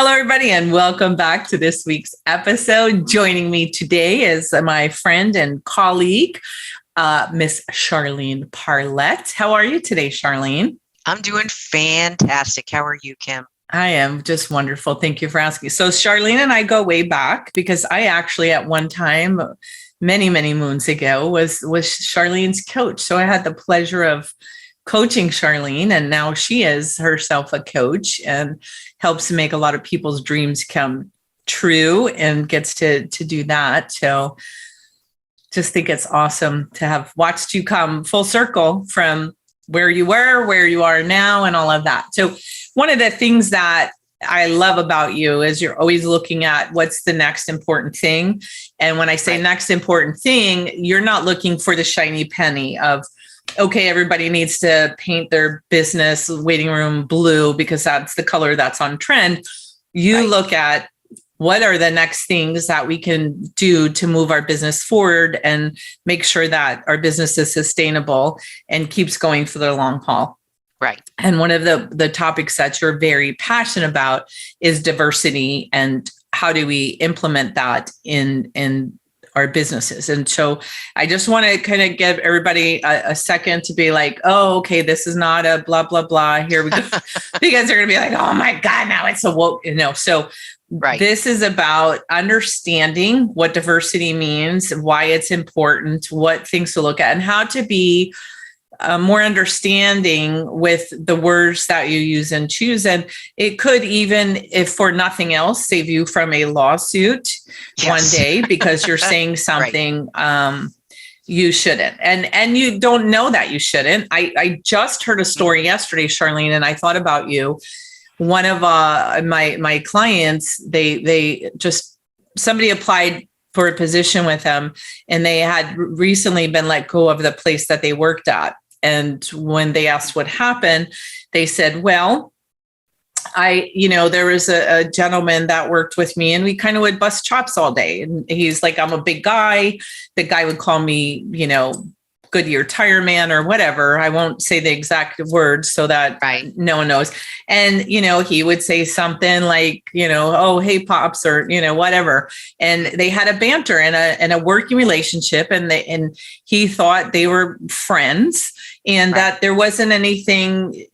Hello, everybody, and welcome back to this week's episode. Joining me today is my friend and colleague, Miss Charlene Parlett. How are you today, Charlene? I'm doing fantastic. How are you, Kim? I am just wonderful. Thank you for asking. So Charlene and I go way back because I actually at one time, many moons ago, was Charlene's coach. So I had the pleasure of coaching Charlene, and now she is herself a coach and helps make a lot of people's dreams come true and gets to do that. So just think it's awesome to have watched you come full circle from where you were, where you are now, and all of that. So one of the things that I love about you is you're always looking at what's the next important thing. And when I say next important thing, you're not looking for the shiny penny of, okay, everybody needs to paint their business waiting room blue because that's the color that's on trend. You look at what are the next things that we can do to move our business forward and make sure that our business is sustainable and keeps going for the long haul. Right. And one of the topics that you're very passionate about is diversity and how do we implement that in our businesses. And so I just want to kind of give everybody a second to be like, oh, okay, this is not a blah, blah, blah. Here we go. Because they're going to be like, oh my God, now it's a woke, So this is about understanding what diversity means, why it's important, what things to look at, and how to be more understanding with the words that you use and choose. And it could even, if for nothing else, save you from a lawsuit one day because you're saying something you shouldn't. And you don't know that you shouldn't. I just heard a story yesterday, Charlene, and I thought about you. One of my clients, they just, somebody applied for a position with them and they had recently been let go of the place that they worked at. And when they asked what happened, they said, well, there was a gentleman that worked with me and we kind of would bust chops all day. And he's like, I'm a big guy. The guy would call me, Goodyear tire man or whatever. I won't say the exact words so that no one knows. And, he would say something like, oh, hey, Pops, or, whatever. And they had a banter and a working relationship. And he thought they were friends and that there wasn't anything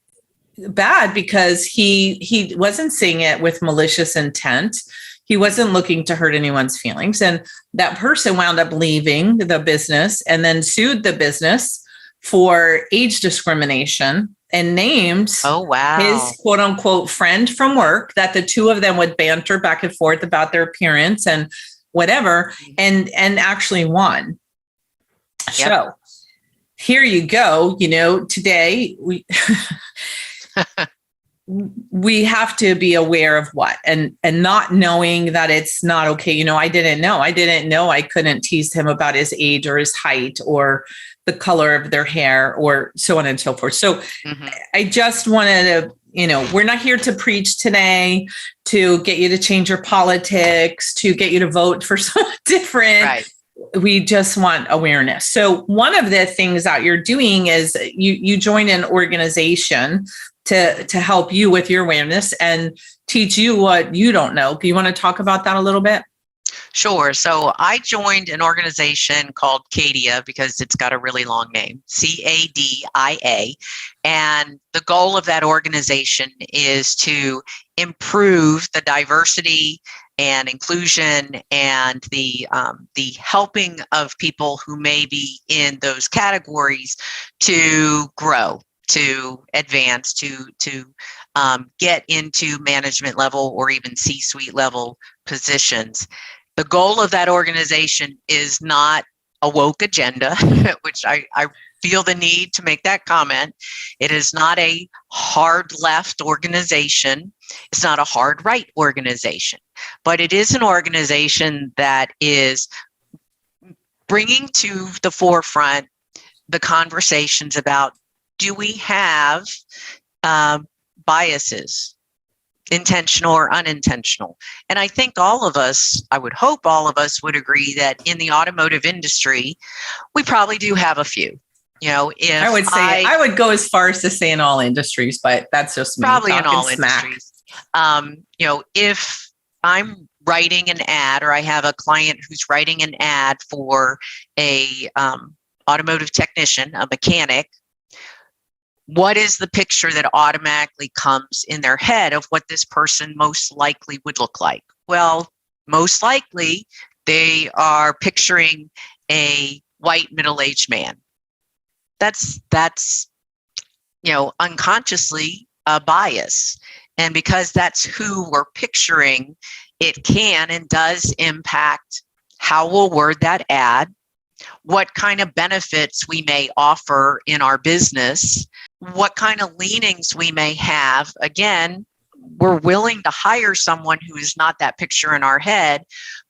bad because he wasn't saying it with malicious intent. He wasn't looking to hurt anyone's feelings. And that person wound up leaving the business and then sued the business for age discrimination and named his quote unquote friend from work that the two of them would banter back and forth about their appearance and whatever, and actually won. Yep. So here you go. Today we have to be aware of what and not knowing that it's not okay. I didn't know I couldn't tease him about his age or his height or the color of their hair or so on and so forth. So I just wanted to, we're not here to preach today, to get you to change your politics, to get you to vote for someone different. Right. We just want awareness. So one of the things that you're doing is you join an organization to help you with your awareness and teach you what you don't know. Do you want to talk about that a little bit? Sure. So I joined an organization called CADIA because it's got a really long name, CADIA. And the goal of that organization is to improve the diversity and inclusion and the helping of people who may be in those categories to grow, to advance, to get into management level or even C-suite level positions. The goal of that organization is not a woke agenda, which I feel the need to make that comment. It is not a hard left organization. It's not a hard right organization, but it is an organization that is bringing to the forefront the conversations about, do we have biases, intentional or unintentional? And I think all of us, I would hope all of us would agree that in the automotive industry, we probably do have a few. If I would say I would go as far as to say in all industries, but that's just me probably in all industries. If I'm writing an ad, or I have a client who's writing an ad for a automotive technician, a mechanic, what is the picture that automatically comes in their head of what this person most likely would look like? Well, most likely they are picturing a white middle-aged man. That's unconsciously a bias. And because that's who we're picturing, it can and does impact how we'll word that ad, what kind of benefits we may offer in our business, what kind of leanings we may have. Again, we're willing to hire someone who is not that picture in our head,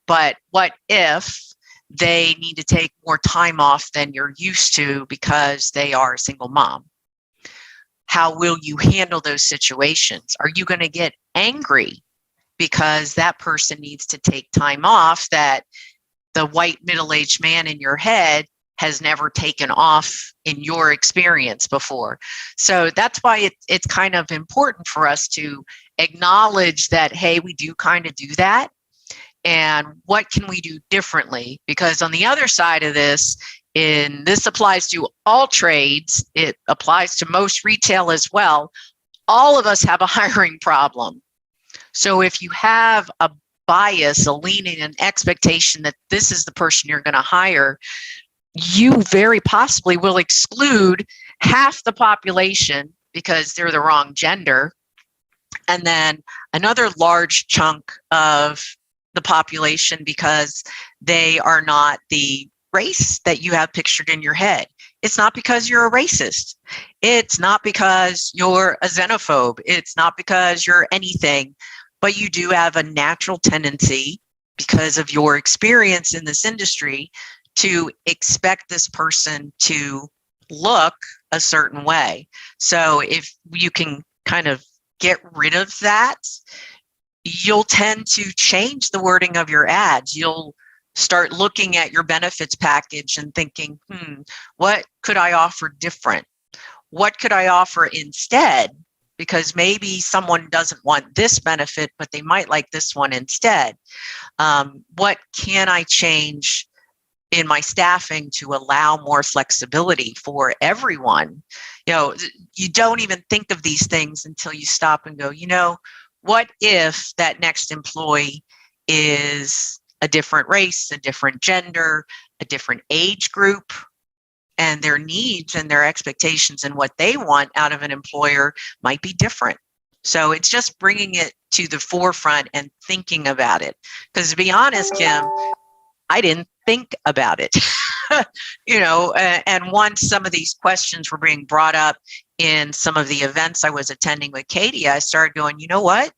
but what if they need to take more time off than you're used to because they are a single mom? How will you handle those situations? Are you going to get angry because that person needs to take time off that the white middle-aged man in your head has never taken off in your experience before? So that's why it's kind of important for us to acknowledge that, hey, we do kind of do that. And what can we do differently? Because on the other side of this, and this applies to all trades, it applies to most retail as well, all of us have a hiring problem. So if you have a bias, a leaning, an expectation that this is the person you're going to hire, you very possibly will exclude half the population because they're the wrong gender. And then another large chunk of the population because they are not the race that you have pictured in your head. It's not because you're a racist. It's not because you're a xenophobe. It's not because you're anything, but you do have a natural tendency because of your experience in this industry to expect this person to look a certain way. So if you can kind of get rid of that, you'll tend to change the wording of your ads. You'll start looking at your benefits package and thinking, what could I offer different? What could I offer instead? Because maybe someone doesn't want this benefit, but they might like this one instead. What can I change in my staffing to allow more flexibility for everyone? You don't even think of these things until you stop and go, what if that next employee is a different race, a different gender, a different age group, and their needs and their expectations and what they want out of an employer might be different. So it's just bringing it to the forefront and thinking about it. Because to be honest, Kim, I didn't think about it. And once some of these questions were being brought up in some of the events I was attending with CADIA, I started going, you know what?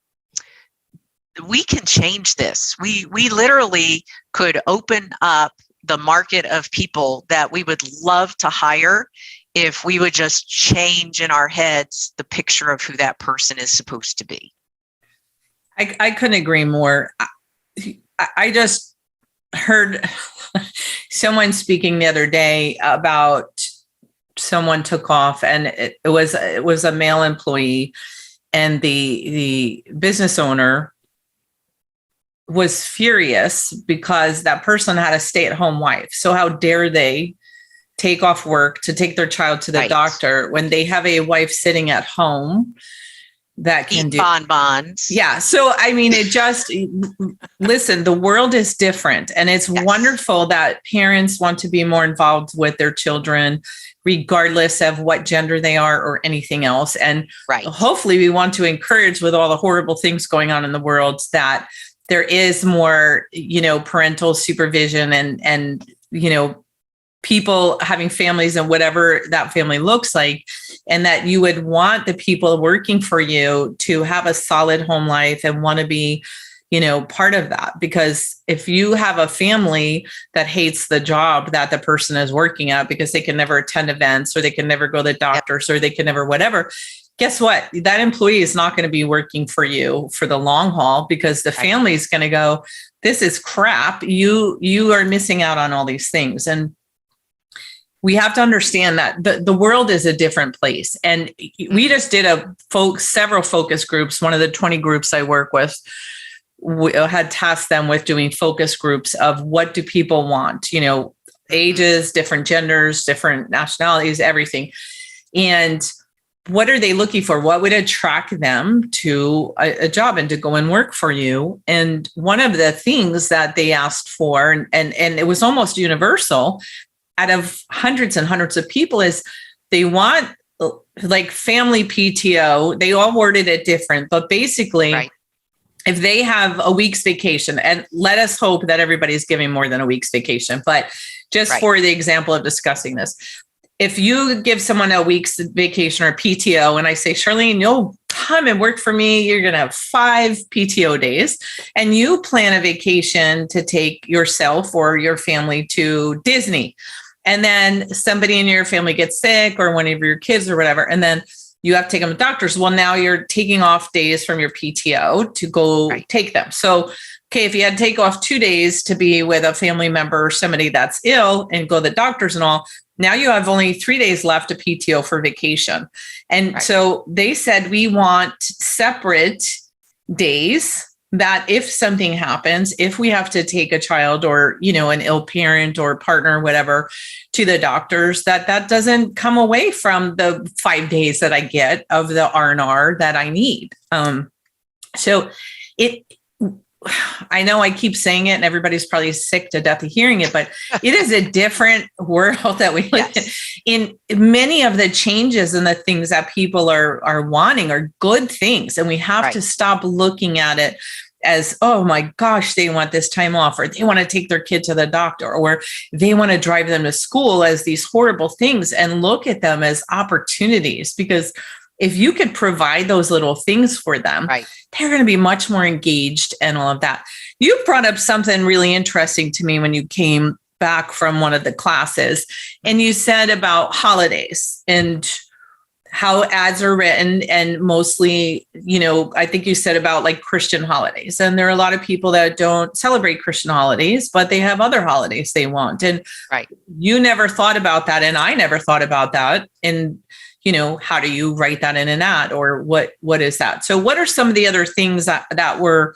We can change this. We literally could open up the market of people that we would love to hire if we would just change in our heads the picture of who that person is supposed to be. I couldn't agree more. I just heard someone speaking the other day about someone took off, and it was a male employee, and the business owner was furious because that person had a stay-at-home wife. So how dare they take off work to take their child to the doctor when they have a wife sitting at home that can eat do bonbons. Yeah. So, I mean, listen, the world is different, and it's wonderful that parents want to be more involved with their children, regardless of what gender they are or anything else. And hopefully we want to encourage, with all the horrible things going on in the world, that there is more, parental supervision and, people having families and whatever that family looks like, and that you would want the people working for you to have a solid home life and want to be, part of that. Because if you have a family that hates the job that the person is working at because they can never attend events, or they can never go to the doctors, or they can never whatever, guess what? That employee is not going to be working for you for the long haul, because the family is going to go, this is crap. You are missing out on all these things. And we have to understand that the world is a different place. And we just did several focus groups. One of the 20 groups I work with, we had tasked them with doing focus groups of what do people want, ages, different genders, different nationalities, everything. And what are they looking for? What would attract them to a job and to go and work for you? And one of the things that they asked for, and it was almost universal out of hundreds and hundreds of people, is they want like family PTO. They all worded it different, but basically, right, if they have a week's vacation, and let us hope that everybody's giving more than a week's vacation, but just right, for the example of discussing this, if you give someone a week's vacation or PTO, and I say, Charlene, you'll come and work for me, you're going to have 5 PTO days, and you plan a vacation to take yourself or your family to Disney, and then somebody in your family gets sick or one of your kids or whatever, and then you have to take them to doctors. Well, now you're taking off days from your PTO to go right, take them. So, okay, if you had to take off 2 days to be with a family member or somebody that's ill and go to the doctors and all, now you have only 3 days left of PTO for vacation. And right, so they said, we want separate days that if something happens, if we have to take a child or, an ill parent or partner, or whatever, to the doctors, that doesn't come away from the 5 days that I get of the R&R that I need. So I know I keep saying it and everybody's probably sick to death of hearing it, but it is a different world that we live in. Many of the changes and the things that people are wanting are good things. And we have right, to stop looking at it as, oh my gosh, they want this time off, or they want to take their kid to the doctor, or they want to drive them to school, as these horrible things, and look at them as opportunities. Because if you could provide those little things for them, right, they're going to be much more engaged and all of that. You brought up something really interesting to me when you came back from one of the classes, and you said about holidays and how ads are written, and mostly, I think you said about like Christian holidays. And there are a lot of people that don't celebrate Christian holidays, but they have other holidays they want. And right, you never thought about that. And I never thought about that. And how do you write that in an ad, or what is that? So what are some of the other things that were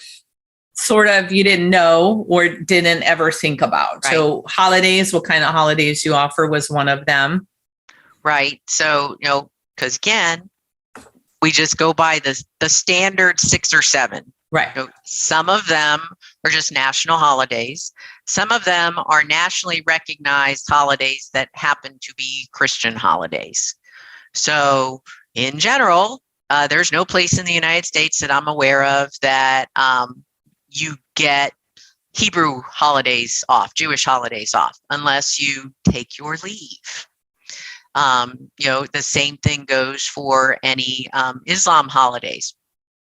sort of, you didn't know or didn't ever think about? Right. So holidays, what kind of holidays you offer was one of them. Right. So, because again, we just go by the standard 6 or 7. Right. Some of them are just national holidays. Some of them are nationally recognized holidays that happen to be Christian holidays. So in general, there's no place in the United States that I'm aware of that you get Hebrew holidays off, Jewish holidays off, unless you take your leave. The same thing goes for any Islam holidays.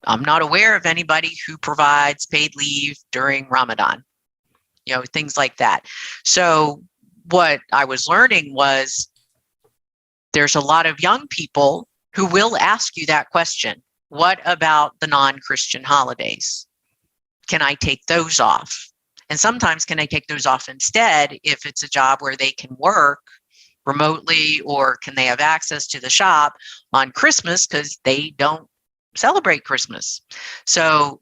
I'm not aware of anybody who provides paid leave during Ramadan, things like that. So what I was learning was, there's a lot of young people who will ask you that question. What about the non-Christian holidays? Can I take those off? And sometimes can I take those off instead if it's a job where they can work remotely, or can they have access to the shop on Christmas because they don't celebrate Christmas? So,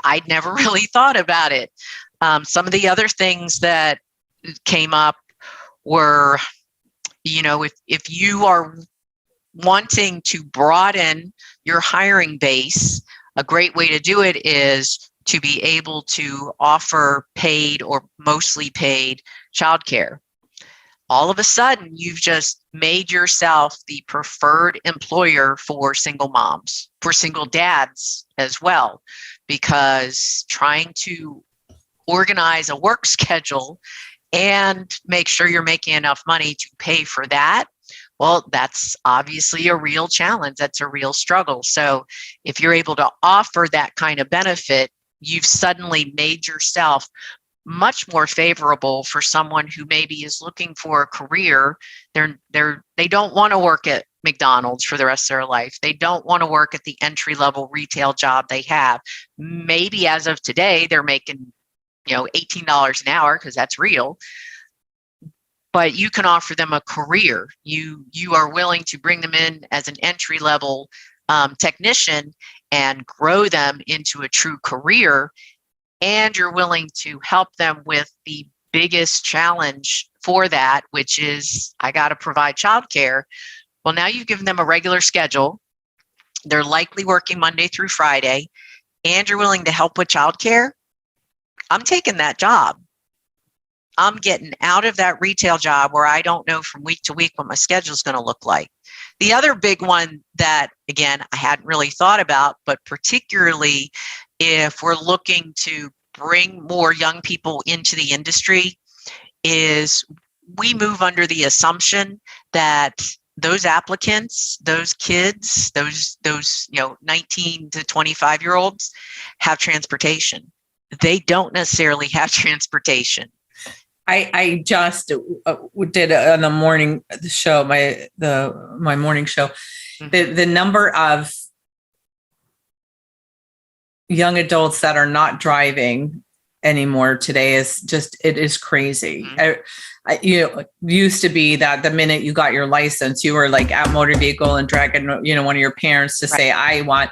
I'd never really thought about it. Some of the other things that came up were, if you are wanting to broaden your hiring base, a great way to do it is to be able to offer paid or mostly paid childcare. All of a sudden, you've just made yourself the preferred employer for single moms, for single dads as well, because trying to organize a work schedule and make sure you're making enough money to pay for that, well, that's obviously a real challenge. That's a real struggle. So if you're able to offer that kind of benefit, you've suddenly made yourself much more favorable for someone who maybe is looking for a career. They don't want to work at McDonald's for the rest of their life. They don't want to work at the entry-level retail job they have. Maybe as of today, they're making $18 an hour, because that's real. but you can offer them a career. You are willing to bring them in as an entry level technician and grow them into a true career, and you're willing to help them with the biggest challenge for that, which is I got to provide childcare. Well, now you've given them a regular schedule. They're likely working Monday through Friday, and you're willing to help with childcare. I'm taking that job. I'm getting out of that retail job where I don't know from week to week what my schedule is going to look like. The other big one that, again, I hadn't really thought about, but particularly if we're looking to bring more young people into the industry, is we move under the assumption that those applicants, those kids, those 19 to 25-year-olds have transportation. They don't necessarily have transportation. I just did on the morning show, my morning show, the number of young adults that are not driving anymore today is just, it is crazy. Used to be that the minute you got your license, you were like at motor vehicle and dragging, one of your parents to say, I want.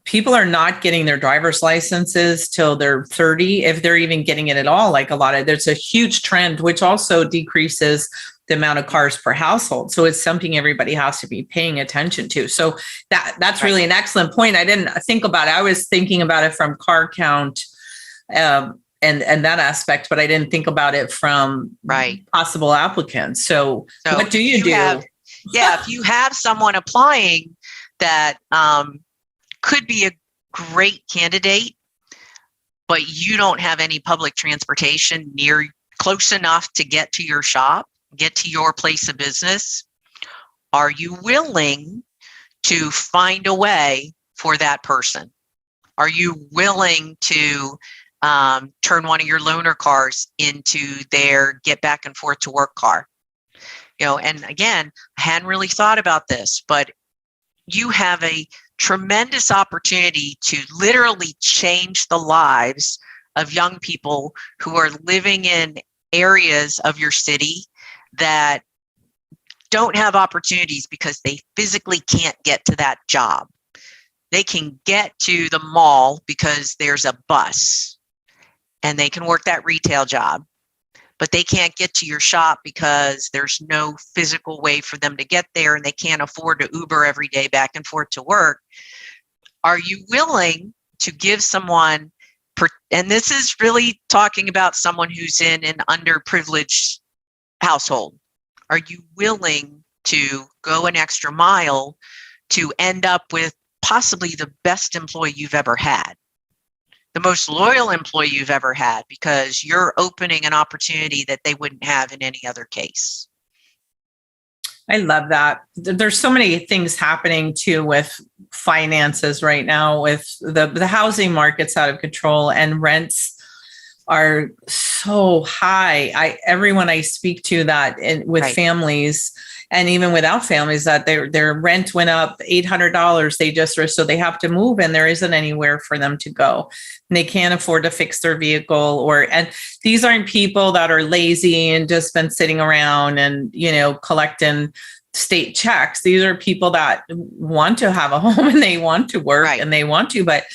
People are not getting their driver's licenses till they're 30, if they're even getting it at all. Like there's a huge trend, which also decreases the amount of cars per household. So it's something everybody has to be paying attention to. So that's really an excellent point. I didn't think about it. I was thinking about it from car count and that aspect, but I didn't think about it from possible applicants. So what do you do? If you have someone applying that could be a great candidate, but you don't have any public transportation close enough to get to your shop, get to your place of business, are you willing to find a way for that person? Are you willing to turn one of your loaner cars into their get back and forth to work car? And again, I hadn't really thought about this, but you have a tremendous opportunity to literally change the lives of young people who are living in areas of your city that don't have opportunities because they physically can't get to that job. They can get to the mall because there's a bus and they can work that retail job, but they can't get to your shop because there's no physical way for them to get there and they can't afford to Uber every day back and forth to work. Are you willing to give someone, and this is really talking about someone who's in an underprivileged household, are you willing to go an extra mile to end up with possibly the best employee you've ever had? The most loyal employee you've ever had, because you're opening an opportunity that they wouldn't have in any other case. I love that. There's so many things happening too with finances right now, with the housing market's out of control and rents are so high. Everyone I speak to that with families and even without families, that their rent went up $800. So they have to move and there isn't anywhere for them to go. And they can't afford to fix their vehicle and these aren't people that are lazy and just been sitting around and, collecting state checks. These are people that want to have a home and they want to work and they want to, but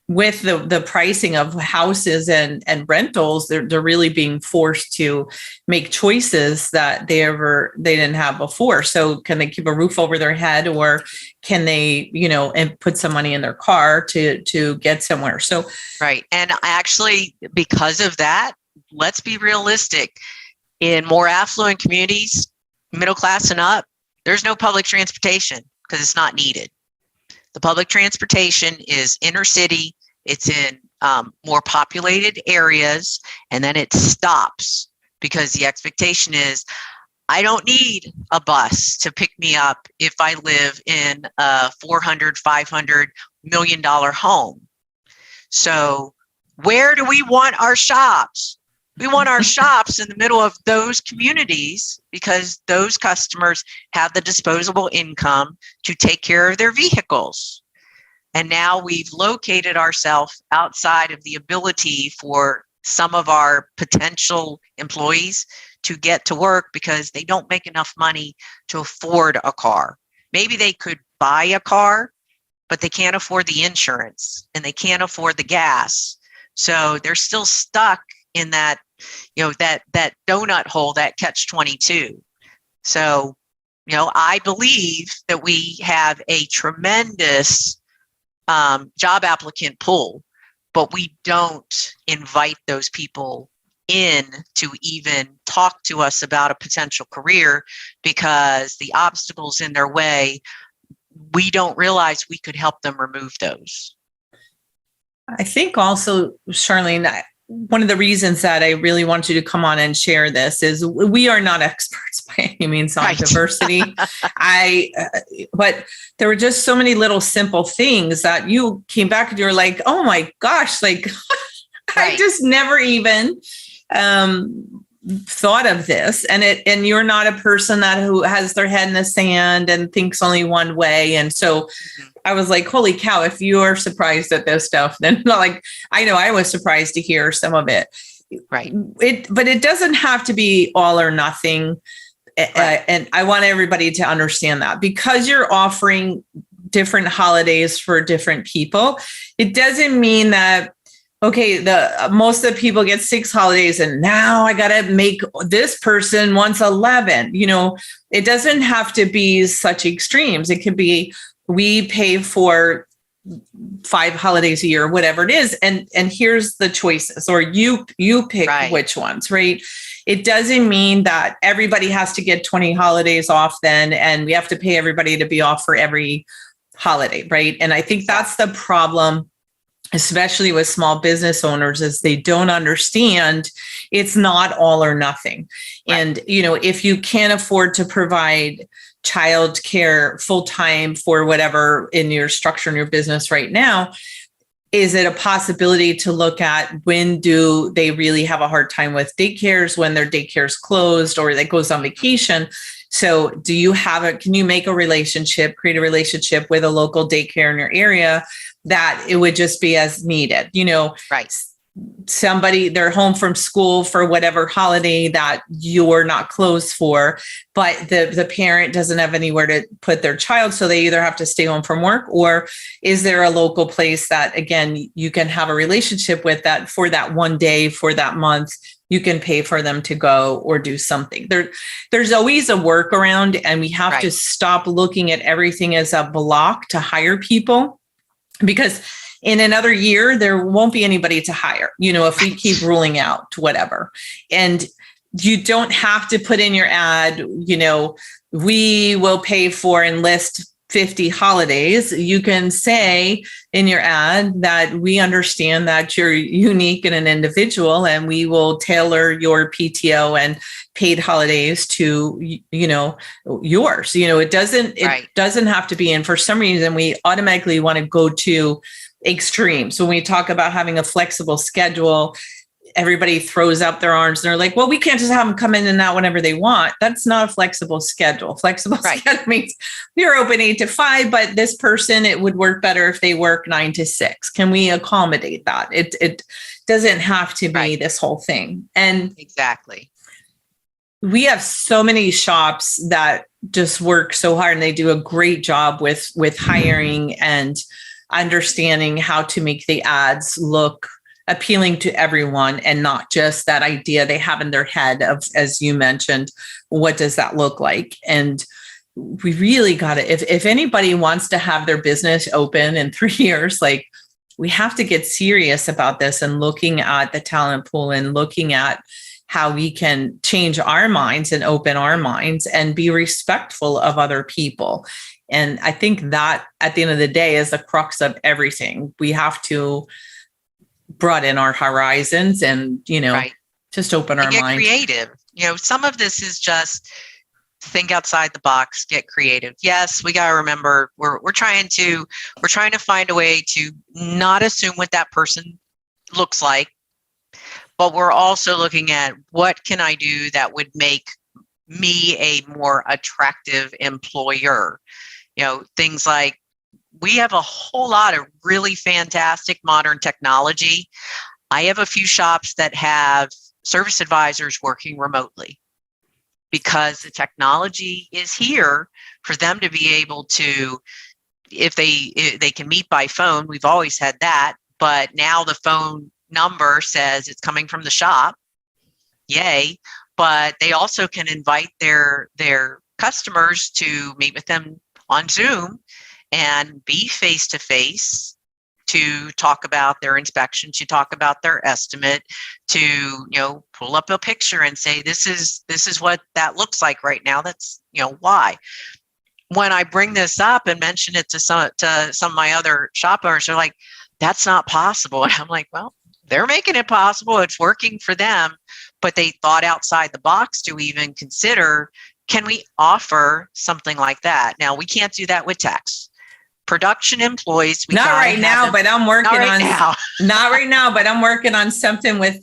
with the pricing of houses and rentals, they're really being forced to make choices that they didn't have before. So can they keep a roof over their head, or can they, and put some money in their car to get somewhere? So and actually, because of that, let's be realistic. In more affluent communities, middle class and up, there's no public transportation because it's not needed. The public transportation is inner city, it's in more populated areas, and then it stops because the expectation is I don't need a bus to pick me up if I live in a $400, $500 million home. So where do we want our shops? We want our shops in the middle of those communities because those customers have the disposable income to take care of their vehicles. And now we've located ourselves outside of the ability for some of our potential employees to get to work because they don't make enough money to afford a car. Maybe they could buy a car, but they can't afford the insurance and they can't afford the gas. So they're still stuck in that, that donut hole, that catch-22. So, I believe that we have a tremendous job applicant pool, but we don't invite those people in to even talk to us about a potential career because the obstacles in their way, we don't realize we could help them remove those. I think also, Charlene, one of the reasons that I really want you to come on and share this is we are not experts by any means on diversity. But there were just so many little simple things that you came back and you were like, oh my gosh, like I just never even thought of this. And you're not a person who has their head in the sand and thinks only one way. And so I was like, holy cow, if you are surprised at this stuff, then I know I was surprised to hear some of it. Right. But it doesn't have to be all or nothing. Right. And I want everybody to understand that because you're offering different holidays for different people, it doesn't mean that, okay, most of the people get 6 holidays and now I got to make this person wants 11. It doesn't have to be such extremes. It could be, we pay for 5 holidays a year, whatever it is. And here's the choices, or you pick which ones, right? It doesn't mean that everybody has to get 20 holidays off then, and we have to pay everybody to be off for every holiday, right? And I think that's the problem, especially with small business owners, is they don't understand it's not all or nothing. Right. And, if you can't afford to provide childcare full-time for whatever in your structure in your business right now, is it a possibility to look at when do they really have a hard time with daycares, when their daycare's closed or that goes on vacation? So can you make a relationship, create a relationship with a local daycare in your area that it would just be as needed, Right. Somebody, they're home from school for whatever holiday that you're not closed for, but the parent doesn't have anywhere to put their child. So they either have to stay home from work, or is there a local place that, again, you can have a relationship with that for that one day, for that month, you can pay for them to go or do something. There's always a workaround, and we have to stop looking at everything as a block to hire people, because in another year, there won't be anybody to hire, if we keep ruling out whatever. And you don't have to put in your ad, we will pay for and list 50 holidays. You can say in your ad that we understand that you're unique and an individual, and we will tailor your PTO and paid holidays to, yours. It doesn't have to be. And for some reason, we automatically want to go to extremes. When we talk about having a flexible schedule, everybody throws up their arms and they're like, well, we can't just have them come in and out whenever they want. That's not a flexible schedule. Flexible schedule means you're open 8 to 5, but this person, it would work better if they work 9 to 6. Can we accommodate that? It doesn't have to be this whole thing. And exactly. We have so many shops that just work so hard, and they do a great job with hiring and understanding how to make the ads look appealing to everyone, and not just that idea they have in their head of, as you mentioned, what does that look like? And we really got to, if anybody wants to have their business open in 3 years, we have to get serious about this and looking at the talent pool and looking at how we can change our minds and open our minds and be respectful of other people. And I think that at the end of the day is the crux of everything. We have to broaden our horizons and, just open our mind. Get creative. Some of this is just think outside the box, get creative. Yes, we got to remember we're trying to find a way to not assume what that person looks like, but we're also looking at what can I do that would make me a more attractive employer. Things like, we have a whole lot of really fantastic modern technology. I have a few shops that have service advisors working remotely. because the technology is here for them to be able to, if they can meet by phone. We've always had that, but now the phone number says it's coming from the shop. Yay. But they also can invite their customers to meet with them on Zoom and be face to face to talk about their inspection, to talk about their estimate, to pull up a picture and say, this is what that looks like right now. That's why. When I bring this up and mention it to some of my other shop owners, they're like, that's not possible. And I'm like, well, they're making it possible. It's working for them, but they thought outside the box to even consider, can we offer something like that? Now, we can't do that with tax. Production employees, not right now, but I'm working on not right now, but I'm working on something with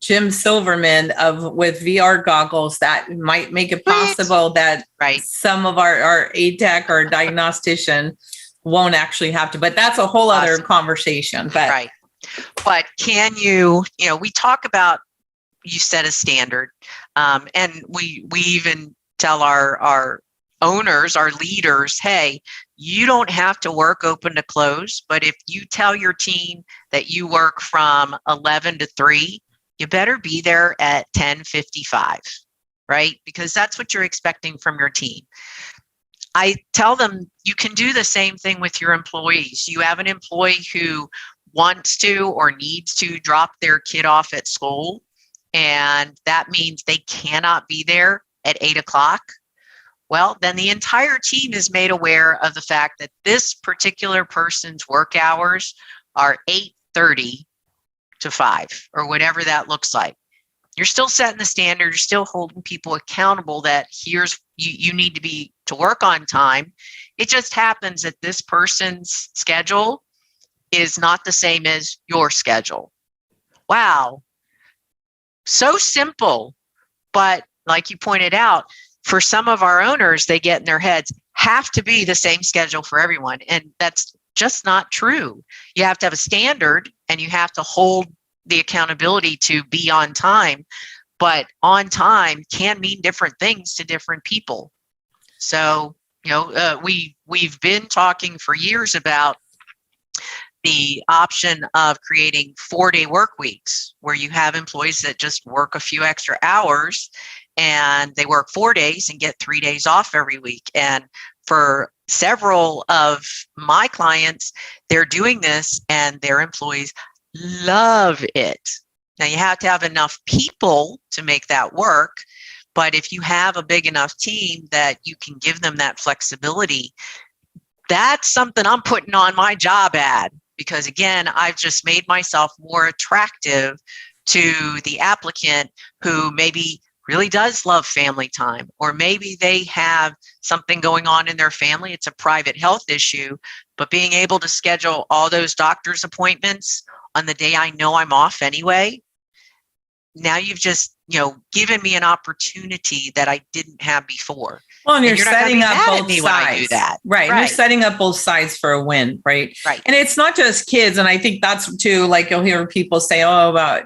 Jim Silverman with VR goggles that might make it possible that some of our ATEC or diagnostician won't actually have to. But that's a whole other conversation. But but can you we talk about, you set a standard, and we even tell our owners, our leaders, hey, you don't have to work open to close, but if you tell your team that you work from 11 to 3, you better be there at 10:55, right? Because that's what you're expecting from your team. I tell them you can do the same thing with your employees. You have an employee who wants to or needs to drop their kid off at school, and that means they cannot be there at 8 o'clock. Well, then the entire team is made aware of the fact that this particular person's work hours are 8:30 to 5, or whatever that looks like. You're still setting the standard. You're still holding people accountable that you need to work on time. It just happens that this person's schedule is not the same as your schedule. Wow. So simple. But like you pointed out, for some of our owners, they get in their heads, have to be the same schedule for everyone. And that's just not true. You have to have a standard, and you have to hold the accountability to be on time. But on time can mean different things to different people. So, we've been talking for years about the option of creating 4-day work weeks, where you have employees that just work a few extra hours and they work 4 days and get 3 days off every week. And for several of my clients, they're doing this and their employees love it. Now, you have to have enough people to make that work. But if you have a big enough team that you can give them that flexibility, that's something I'm putting on my job ad. Because again, I've just made myself more attractive to the applicant who maybe really does love family time, or maybe they have something going on in their family. It's a private health issue, but being able to schedule all those doctor's appointments on the day I know I'm off anyway, now you've just, given me an opportunity that I didn't have before. Well, and you're setting up both sides. When I do that. Right. You're setting up both sides for a win, right? Right. And it's not just kids. And I think that's too, like you'll hear people say, about,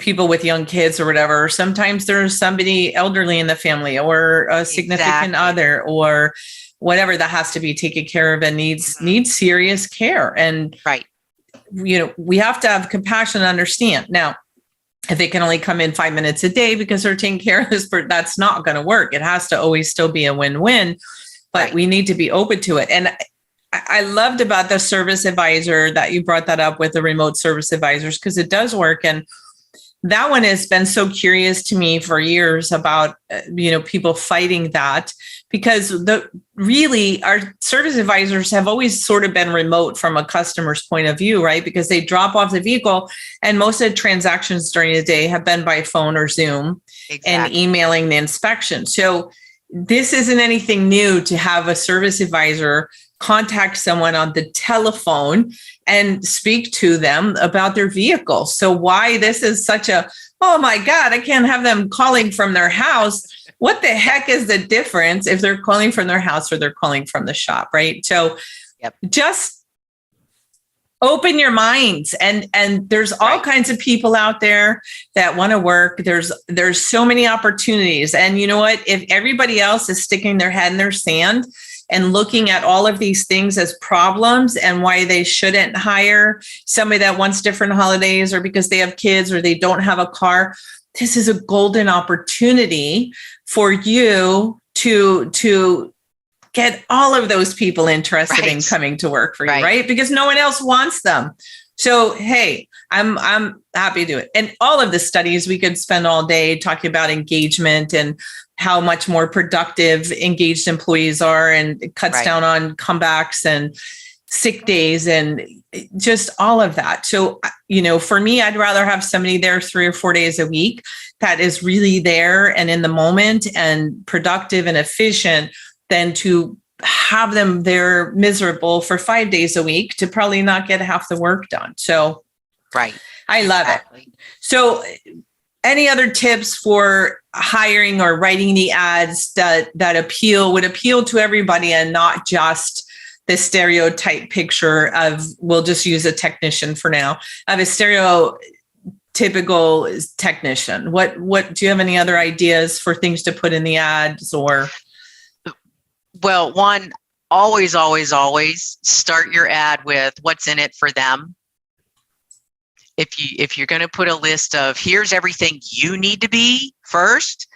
people with young kids or whatever. Sometimes there's somebody elderly in the family, or a significant other, or whatever, that has to be taken care of and needs serious care. And, we have to have compassion and understand. Now, if they can only come in 5 minutes a day because they're taking care of this, that's not going to work. It has to always still be a win-win, but we need to be open to it. And I loved about the service advisor that you brought that up with the remote service advisors, because it does work. And that one has been so curious to me for years about, people fighting that, because our service advisors have always sort of been remote from a customer's point of view, right? Because they drop off the vehicle, and most of the transactions during the day have been by phone or Zoom and emailing the inspection. So this isn't anything new to have a service advisor contact someone on the telephone and speak to them about their vehicle. So why this is such a, oh my God, I can't have them calling from their house. What the heck is the difference if they're calling from their house or they're calling from the shop, right? So just open your minds, and there's all kinds of people out there that want to work. There's so many opportunities, and you know what, if everybody else is sticking their head in their sand and looking at all of these things as problems and why they shouldn't hire somebody that wants different holidays, or because they have kids or they don't have a car, this is a golden opportunity for you to get all of those people interested in coming to work for you, right? Because no one else wants them. So, hey, I'm happy to do it. And all of the studies, we could spend all day talking about engagement and how much more productive engaged employees are, and it cuts down on comebacks and sick days and just all of that. So, for me, I'd rather have somebody there 3 or 4 days a week that is really there and in the moment and productive and efficient than to have them there miserable for 5 days a week to probably not get half the work done. So, I love it. So, any other tips for hiring or writing the ads that would appeal to everybody and not just the stereotype picture of, we'll just use a technician for now, of a stereotypical technician? What do you have any other ideas for things to put in the ads? Or, well, one, always start your ad with what's in it for them. If you're going to put a list of here's everything you need to be first,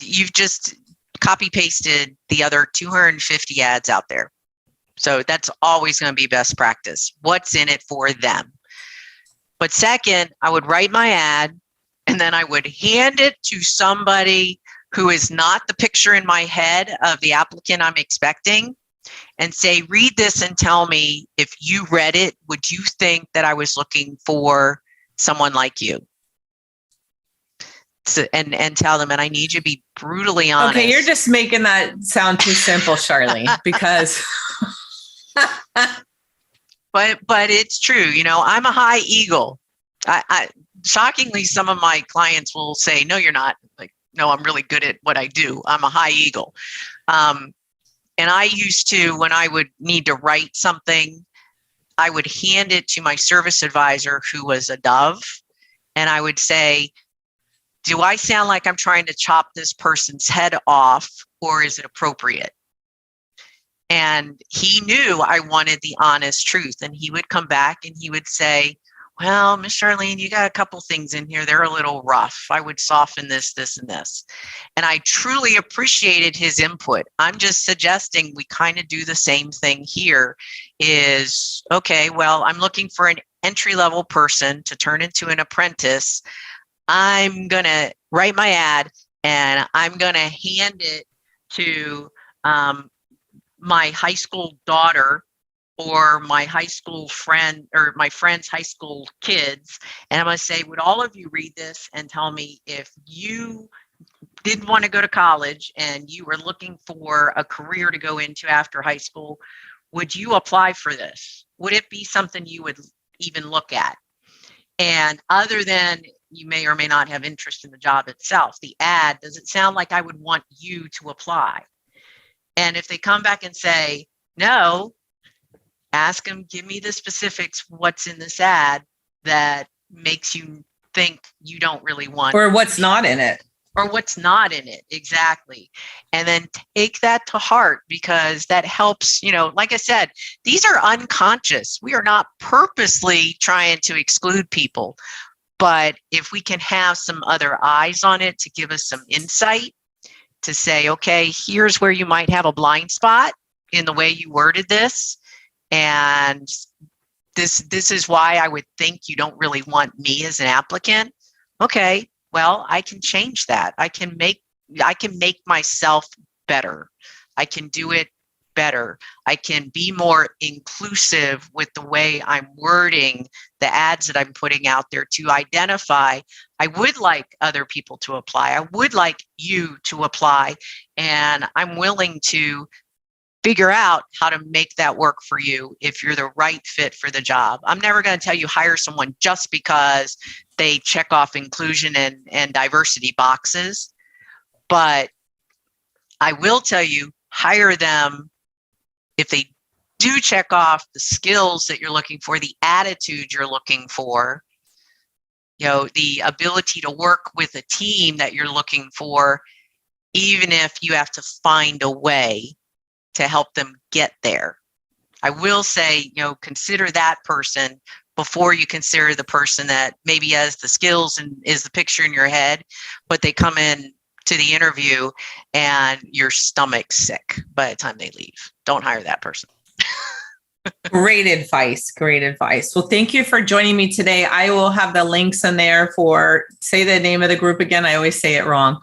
you've just copy pasted the other 250 ads out there. So that's always going to be best practice. What's in it for them? But second, I would write my ad and then I would hand it to somebody who is not the picture in my head of the applicant I'm expecting, and say, read this and tell me, if you read it, would you think that I was looking for someone like you? So, and tell them, and I need you to be brutally honest. Okay, you're just making that sound too simple, Charlene, because but it's true. I'm a high eagle. I shockingly, some of my clients will say, no, you're not. Like, no, I'm really good at what I do. I'm a high eagle. And I used to, when I would need to write something, I would hand it to my service advisor, who was a dove, and I would say, do I sound like I'm trying to chop this person's head off, or is it appropriate? And he knew I wanted the honest truth. And he would come back and he would say, well, Miss Charlene, you got a couple things in here. They're a little rough. I would soften this, this, and this. And I truly appreciated his input. I'm just suggesting we kind of do the same thing here. Is, okay, well, I'm looking for an entry-level person to turn into an apprentice. I'm going to write my ad and I'm going to hand it to my high school daughter, or my high school friend, or my friend's high school kids. And I'm going to say, would all of you read this and tell me, if you didn't want to go to college and you were looking for a career to go into after high school, would you apply for this? Would it be something you would even look at? And other than you may or may not have interest in the job itself, the ad, does it sound like I would want you to apply? And if they come back and say, no, ask them, give me the specifics, what's in this ad that makes you think you don't really want. Or what's not in it. Or what's not in it, exactly. And then take that to heart, because that helps, like I said, these are unconscious. We are not purposely trying to exclude people. But if we can have some other eyes on it to give us some insight, to say, okay, here's where you might have a blind spot in the way you worded this. And this is why I would think you don't really want me as an applicant. Okay, well, I can change that. I can make myself better. I can do it better. I can be more inclusive with the way I'm wording the ads that I'm putting out there, to identify, I would like other people to apply. I would like you to apply, and I'm willing to figure out how to make that work for you if you're the right fit for the job. I'm never going to tell you hire someone just because they check off inclusion and diversity boxes, but I will tell you hire them if they do check off the skills that you're looking for, the attitude you're looking for, the ability to work with a team that you're looking for, even if you have to find a way to help them get there. I will say, consider that person before you consider the person that maybe has the skills and is the picture in your head, but they come in to the interview and your stomach's sick by the time they leave. Don't hire that person. Great advice. Great advice. Well, thank you for joining me today. I will have the links in there say the name of the group again. I always say it wrong.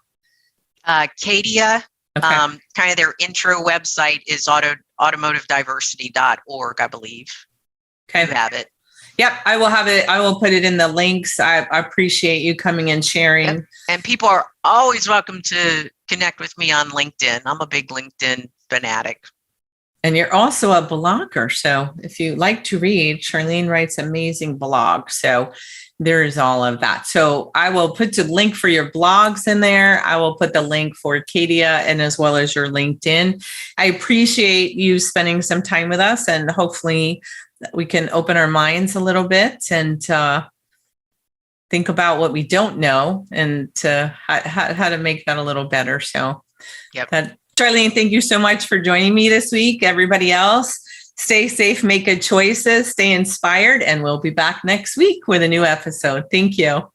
CADIA, Okay. kind of their intro website is automotivediversity.org, I believe. Okay. You have it. Yep, I will have it. I will put it in the links. I appreciate you coming and sharing. Yep. And people are always welcome to connect with me on LinkedIn. I'm a big LinkedIn fanatic. And you're also a blogger. So if you like to read, Charlene writes amazing blogs. So there is all of that. So I will put the link for your blogs in there. I will put the link for CADIA and as well as your LinkedIn. I appreciate you spending some time with us, and hopefully we can open our minds a little bit and think about what we don't know and how to make that a little better. So yep. Charlene, thank you so much for joining me this week. Everybody else, stay safe, make good choices, stay inspired, and we'll be back next week with a new episode. Thank you.